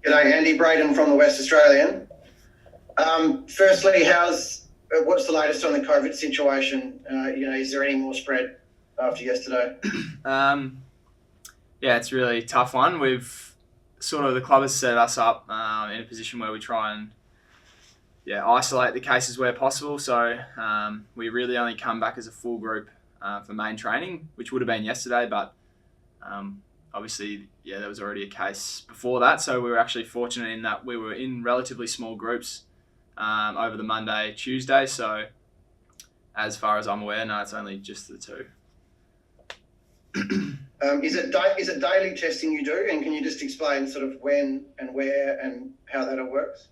G'day, Andy. Braden from the West Australian. Firstly, what's the latest on the COVID situation? Is there any more spread after yesterday? Yeah, it's a really tough one. The club has set us up in a position where we try and isolate the cases where possible. So we really only come back as a full group for main training, which would have been yesterday, but obviously, there was already a case before that. So we were actually fortunate in that we were in relatively small groups over the Monday, Tuesday. So as far as I'm aware, no, it's only just the two. Is it daily testing you do? And can you just explain sort of when and where and how that all works?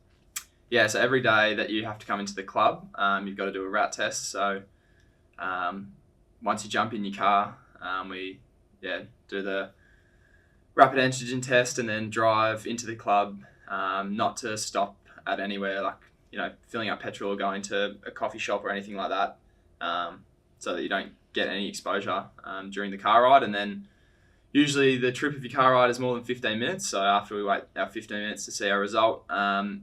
Yeah, so every day that you have to come into the club, you've got to do a rat test. So once you jump in your car, we do the rapid antigen test and then drive into the club, not to stop at anywhere like, filling up petrol or going to a coffee shop or anything like that, so that you don't get any exposure during the car ride. And then usually the trip of your car ride is more than 15 minutes. So after we wait our 15 minutes to see our result,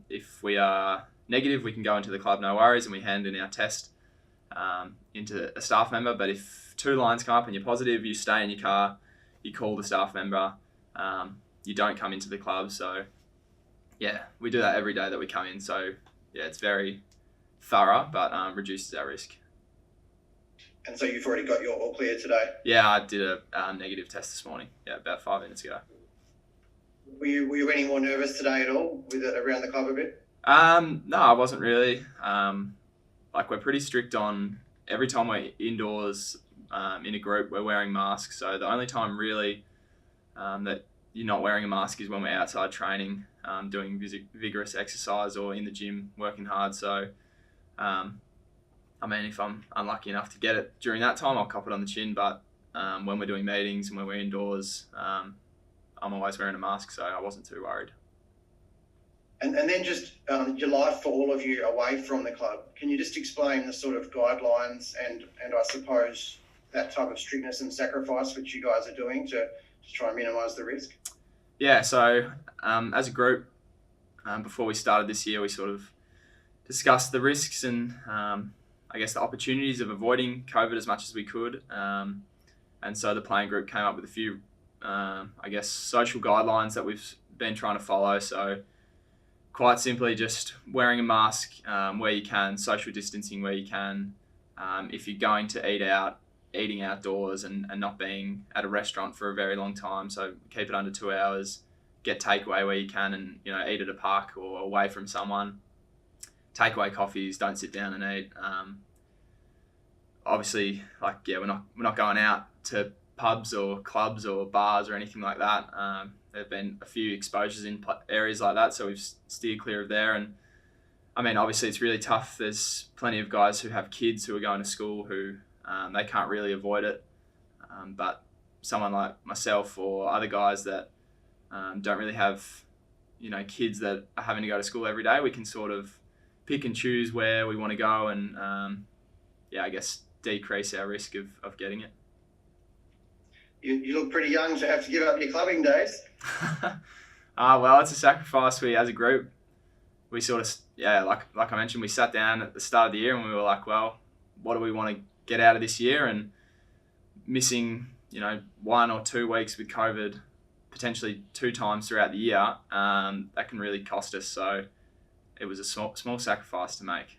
if we are negative, we can go into the club, no worries, and we hand in our test into a staff member. But if two lines come up and you're positive, you stay in your car, you call the staff member, you don't come into the club. So we do that every day that we come in. So it's very thorough, but reduces our risk. And so you've already got your all clear today? Yeah, I did a negative test this morning. Yeah, about 5 minutes ago. Were you any more nervous today at all with it around the club a bit? No, I wasn't really. We're pretty strict on every time we're indoors in a group, we're wearing masks. So the only time really that you're not wearing a mask is when we're outside training, doing vigorous exercise or in the gym working hard. So if I'm unlucky enough to get it during that time, I'll cop it on the chin. But when we're doing meetings and when we're indoors, I'm always wearing a mask, so I wasn't too worried. And then just your life for all of you away from the club. Can you just explain the sort of guidelines and I suppose that type of strictness and sacrifice which you guys are doing to try and minimise the risk? Yeah, so as a group, before we started this year, we sort of discussed the risks and the opportunities of avoiding COVID as much as we could. And so the playing group came up with a few, social guidelines that we've been trying to follow. So quite simply just wearing a mask where you can, social distancing where you can. If you're going to eat out, eating outdoors and not being at a restaurant for a very long time. So keep it under 2 hours, get takeaway where you can and, eat at a park or away from someone. Takeaway coffees, don't sit down and eat. Obviously, we're not going out to pubs or clubs or bars or anything like that. There have been a few exposures in areas like that, so we've steered clear of there. And obviously it's really tough. There's plenty of guys who have kids who are going to school who they can't really avoid it. But someone like myself or other guys that don't really have, kids that are having to go to school every day, we can sort of pick and choose where we want to go and, decrease our risk of getting it. You look pretty young to have to give up your clubbing days. Well, it's a sacrifice. We, as a group, we sort of, like I mentioned, we sat down at the start of the year and we were like, well, what do we want to get out of this year? And missing, 1 or 2 weeks with COVID, potentially 2 times throughout the year, that can really cost us. So it was a small sacrifice to make.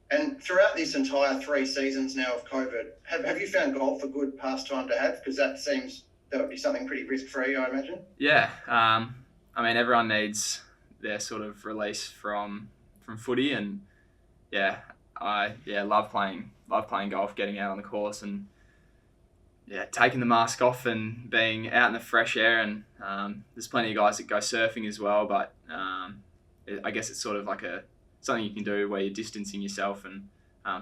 And throughout this entire 3 seasons now of COVID, have you found golf a good pastime to have? Because that would be something pretty risk-free, I imagine. Yeah. Everyone needs their sort of release from footy, and I love playing golf, getting out on the course and taking the mask off and being out in the fresh air. And there's plenty of guys that go surfing as well, but I guess it's sort of like something you can do where you're distancing yourself and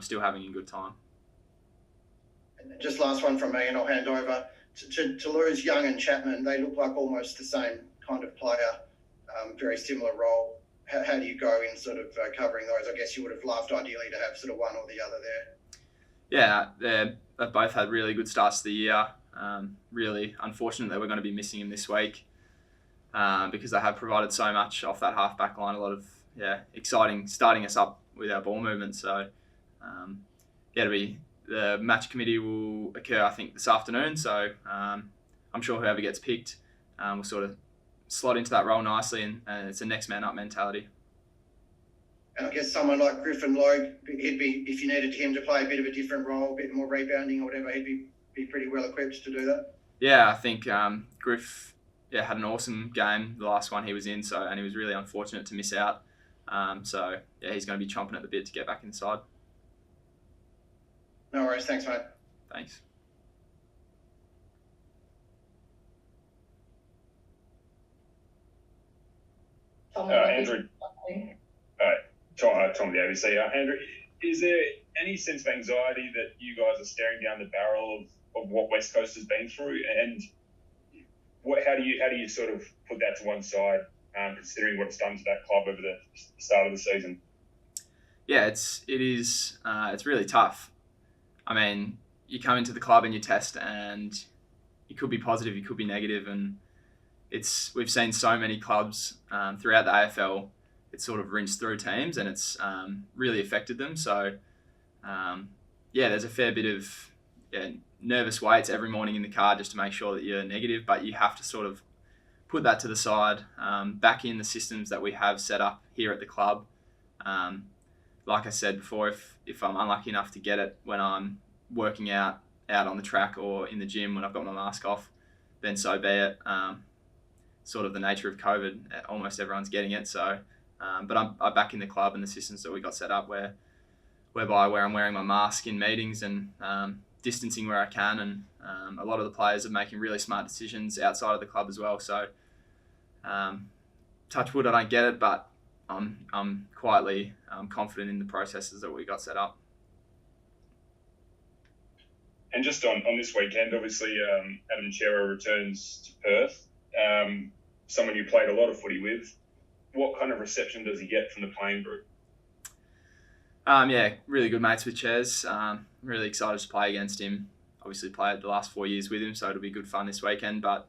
still having a good time. And just last one from me, and I'll hand over to lose Young and Chapman. They look like almost the same kind of player, very similar role. How do you go in sort of covering those? I guess you would have loved ideally to have sort of one or the other there. Yeah, they've both had really good starts to the year. Really unfortunate that we're going to be missing him this week. because they have provided so much off that half-back line, a lot of exciting, starting us up with our ball movement. So the match committee will occur, I think, this afternoon. So I'm sure whoever gets picked will sort of slot into that role nicely, and it's a next man up mentality. And I guess someone like Griffin Logue, he'd be, if you needed him to play a bit of a different role, a bit more rebounding or whatever, he'd be pretty well equipped to do that. Yeah, I think Griff had an awesome game, the last one he was in, and he was really unfortunate to miss out. So he's going to be chomping at the bit to get back inside. No worries, thanks, mate. Thanks. Andrew. Tom the ABC. Andrew, is there any sense of anxiety that you guys are staring down the barrel of what West Coast has been through, and how do you sort of put that to one side, considering what it's done to that club over the start of the season? Yeah, it's really tough. I mean, you come into the club and you test, and you could be positive, you could be negative, and we've seen so many clubs throughout the AFL. It's sort of rinsed through teams, and it's really affected them. So, there's a fair bit of nervous waits every morning in the car just to make sure that you're negative, but you have to sort of put that to the side, back in the systems that we have set up here at the club. Like I said before, if I'm unlucky enough to get it when I'm working out on the track or in the gym when I've got my mask off, then so be it. Sort of the nature of COVID, almost everyone's getting it. So, but I'm back in the club and the systems that we got set up where I'm wearing my mask in meetings and distancing where I can, and a lot of the players are making really smart decisions outside of the club as well. So, touch wood, I don't get it, but I'm quietly confident in the processes that we got set up. And just on this weekend, obviously, Adam Chera returns to Perth, someone you played a lot of footy with. What kind of reception does he get from the playing group? Really good mates with Ches. Really excited to play against him. Obviously played the last 4 years with him, so it'll be good fun this weekend. But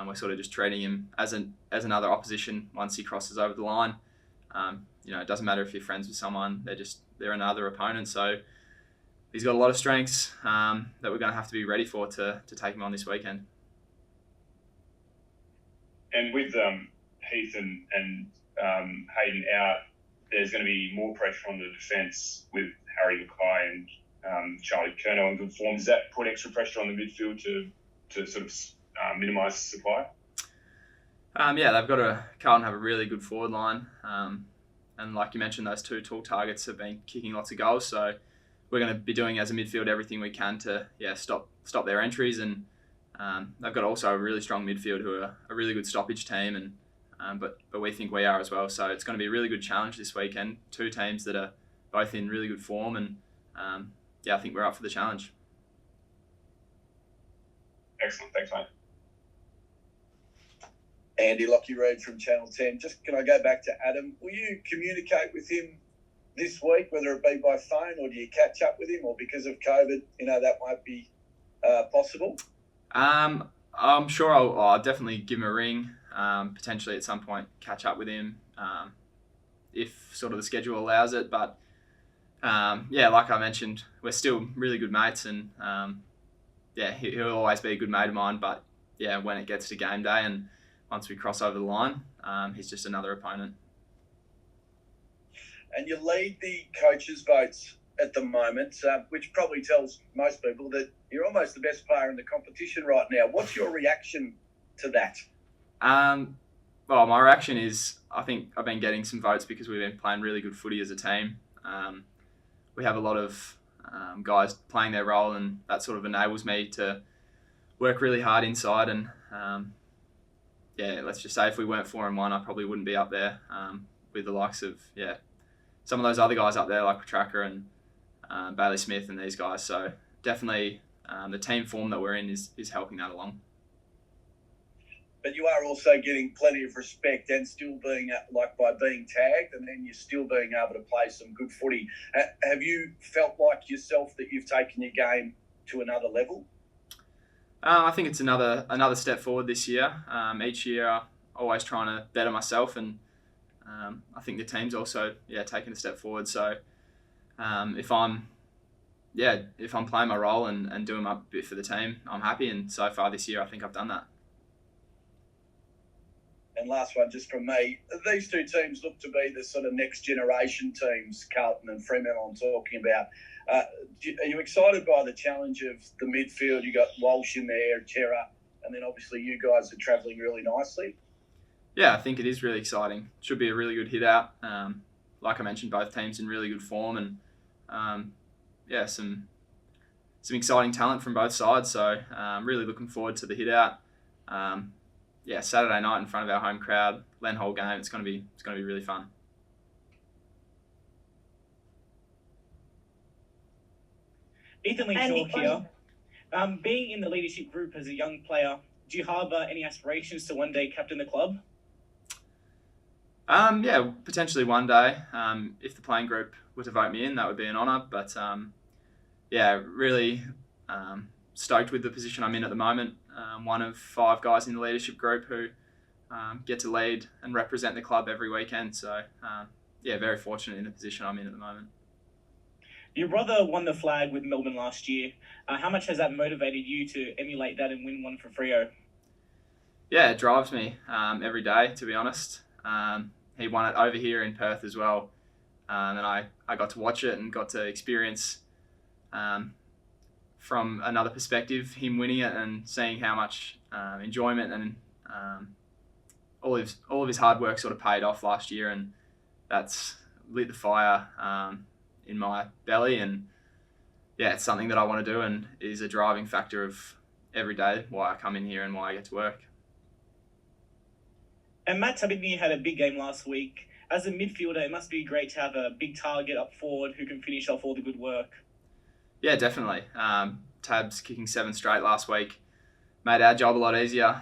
we're sort of just treating him as another opposition once he crosses over the line. It doesn't matter if you're friends with someone; they're another opponent. So he's got a lot of strengths that we're going to have to be ready for to take him on this weekend. And with Heath and Hayden out, there's going to be more pressure on the defence with Harry Mackay and Charlie Curnow in good form. Does that put extra pressure on the midfield to sort of minimise the supply? Carlton have a really good forward line. And like you mentioned, those two tall targets have been kicking lots of goals. So we're going to be doing as a midfield everything we can to stop their entries. And they've got also a really strong midfield who are a really good stoppage team. And but we think we are as well. So it's going to be a really good challenge this weekend. Two teams that are both in really good form. And I think we're up for the challenge. Excellent. Thanks, mate. Andy Lockie-Reid from Channel 10. Just can I go back to Adam? Will you communicate with him this week, whether it be by phone or do you catch up with him, or because of COVID, that might be possible? I'm sure I'll definitely give him a ring, potentially at some point catch up with him if sort of the schedule allows it. But like I mentioned, we're still really good mates, and he'll always be a good mate of mine. But when it gets to game day and once we cross over the line, he's just another opponent. And you lead the coaches' votes at the moment, which probably tells most people that you're almost the best player in the competition right now. What's your reaction to that? My reaction is I think I've been getting some votes because we've been playing really good footy as a team. We have a lot of guys playing their role, and that sort of enables me to work really hard inside. And let's just say if we weren't 4-1, I probably wouldn't be up there with the likes of some of those other guys up there like Petrarca and Bailey Smith and these guys. So definitely the team form that we're in is helping that along. But you are also getting plenty of respect and still being by being tagged, and then you're still being able to play some good footy. Have you felt like yourself that you've taken your game to another level? I think it's another step forward this year. Each year always trying to better myself, and I think the team's also taking a step forward. So if I'm playing my role and doing my bit for the team, I'm happy. And so far this year, I think I've done that. And last one, just from me, these two teams look to be the sort of next generation teams, Carlton and Fremantle I'm talking about. Are you excited by the challenge of the midfield? You got Walsh in there, Terra, and then obviously you guys are travelling really nicely. Yeah, I think it is really exciting. Should be a really good hit out. Like I mentioned, both teams in really good form, and some exciting talent from both sides. So I'm really looking forward to the hit out. Saturday night in front of our home crowd, Len Hall game. It's going to be really fun. Ethan Lee Shaw here. Being in the leadership group as a young player, do you harbour any aspirations to one day captain the club? Potentially one day. If the playing group were to vote me in, that would be an honour. But really stoked with the position I'm in at the moment. One of 5 guys in the leadership group who get to lead and represent the club every weekend. So very fortunate in the position I'm in at the moment. Your brother won the flag with Melbourne last year. How much has that motivated you to emulate that and win one for Freo? Yeah, it drives me every day, to be honest. He won it over here in Perth as well. And I got to watch it and got to experience from another perspective him winning it and seeing how much enjoyment and all of his hard work sort of paid off last year, and that's lit the fire in my belly. And it's something that I want to do and is a driving factor of every day why I come in here and why I get to work. And Matt Taberner had a big game last week. As a midfielder, it must be great to have a big target up forward who can finish off all the good work. Yeah, definitely. Tabs kicking 7 straight last week made our job a lot easier.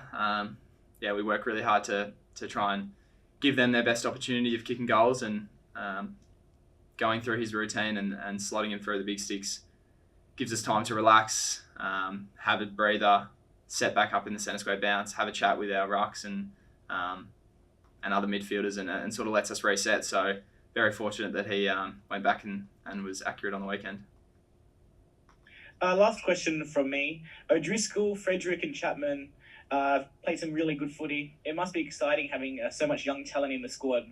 We work really hard to try and give them their best opportunity of kicking goals, and going through his routine and slotting him through the big sticks gives us time to relax, have a breather, set back up in the centre square bounce, have a chat with our rucks and other midfielders, and sort of lets us reset. So very fortunate that he went back and was accurate on the weekend. Last question from me. O'Driscoll, Frederick and Chapman played some really good footy. It must be exciting having so much young talent in the squad.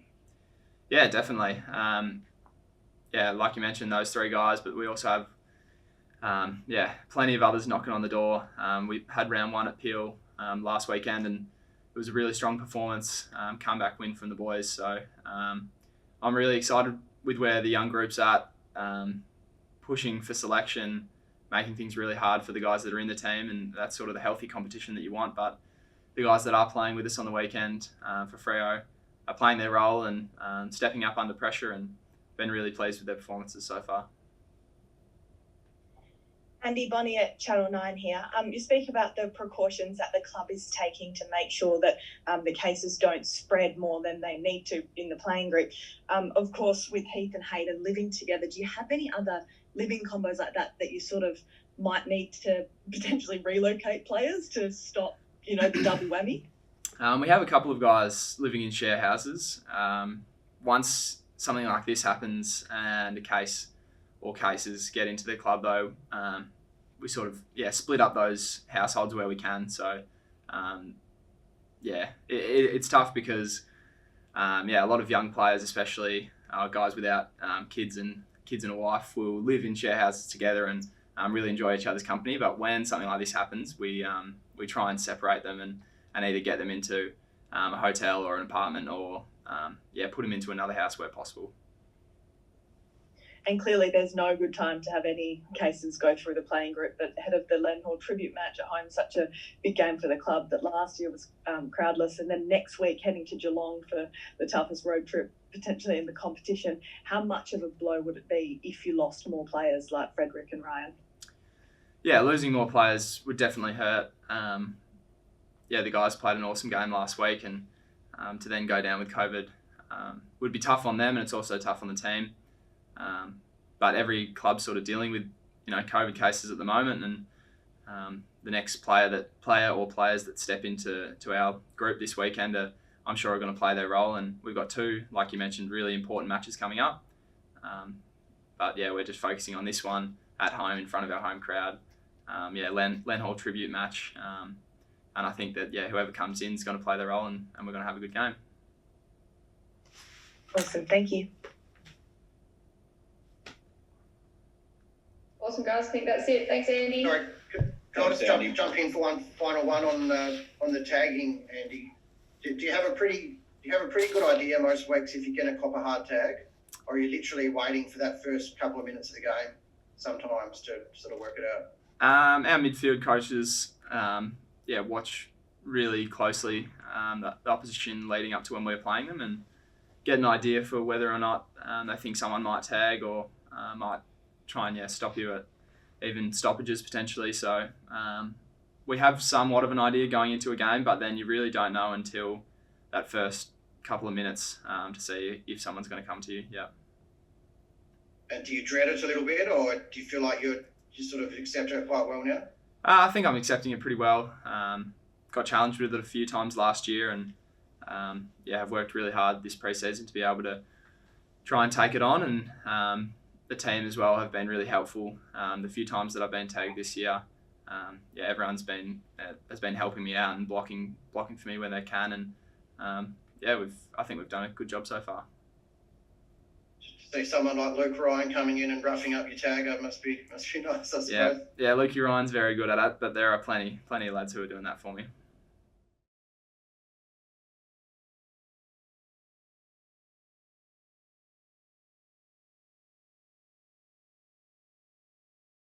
Yeah, definitely. Like you mentioned, those 3 guys, but we also have plenty of others knocking on the door. We had round 1 at Peel last weekend, and it was a really strong performance, comeback win from the boys. So I'm really excited with where the young group's at, pushing for selection, making things really hard for the guys that are in the team, and that's sort of the healthy competition that you want. But the guys that are playing with us on the weekend for Freo are playing their role and stepping up under pressure, and been really pleased with their performances so far. Andy Bonnie at Channel 9 here. You speak about the precautions that the club is taking to make sure that the cases don't spread more than they need to in the playing group. Of course, with Heath and Hayden living together, do you have any other living combos like that you sort of might need to potentially relocate players to stop, the double whammy? We have a couple of guys living in share houses. Once something like this happens and a case or cases get into the club, though, we sort of split up those households where we can. So it's tough because a lot of young players, especially guys without kids and a wife, will live in share houses together and really enjoy each other's company. But when something like this happens, we try and separate them and either get them into a hotel or an apartment, or put them into another house where possible. And clearly there's no good time to have any cases go through the playing group, but ahead of the Len Hall tribute match at home, such a big game for the club that last year was crowdless, and then next week heading to Geelong for the toughest road trip potentially in the competition. How much of a blow would it be if you lost more players like Frederick and Ryan? Yeah, losing more players would definitely hurt. The guys played an awesome game last week, and to then go down with COVID would be tough on them, and it's also tough on the team. But every club's sort of dealing with COVID cases at the moment, and the next player or players that step into our group this weekend are I'm sure are going to play their role. And we've got 2, like you mentioned, really important matches coming up. But yeah, we're just focusing on this one at home in front of our home crowd. Len Hall tribute match. And I think that, whoever comes in is going to play their role, and we're going to have a good game. Awesome, thank you. Awesome, guys. I think that's it. Thanks, Andy. Sorry, could I just jump in for one final one on the tagging, Andy? Do you have a pretty good idea most weeks if you're going to cop a hard tag, or are you literally waiting for that first couple of minutes of the game sometimes to sort of work it out? Our midfield coaches, watch really closely the opposition leading up to when we're playing them, and get an idea for whether or not they think someone might tag or might try and stop you at even stoppages potentially. So we have somewhat of an idea going into a game, but then you really don't know until that first couple of minutes to see if someone's going to come to you. Yeah. And do you dread it a little bit, or do you feel like you sort of accept it quite well now? I think I'm accepting it pretty well. Got challenged with it a few times last year, and I've worked really hard this pre-season to be able to try and take it on, and the team as well have been really helpful. The few times that I've been tagged this year, everyone's has been helping me out and blocking for me when they can, and I think we've done a good job so far. See someone like Luke Ryan coming in and roughing up your tagger must be nice, I suppose. Yeah, Luke Ryan's very good at it, but there are plenty of lads who are doing that for me.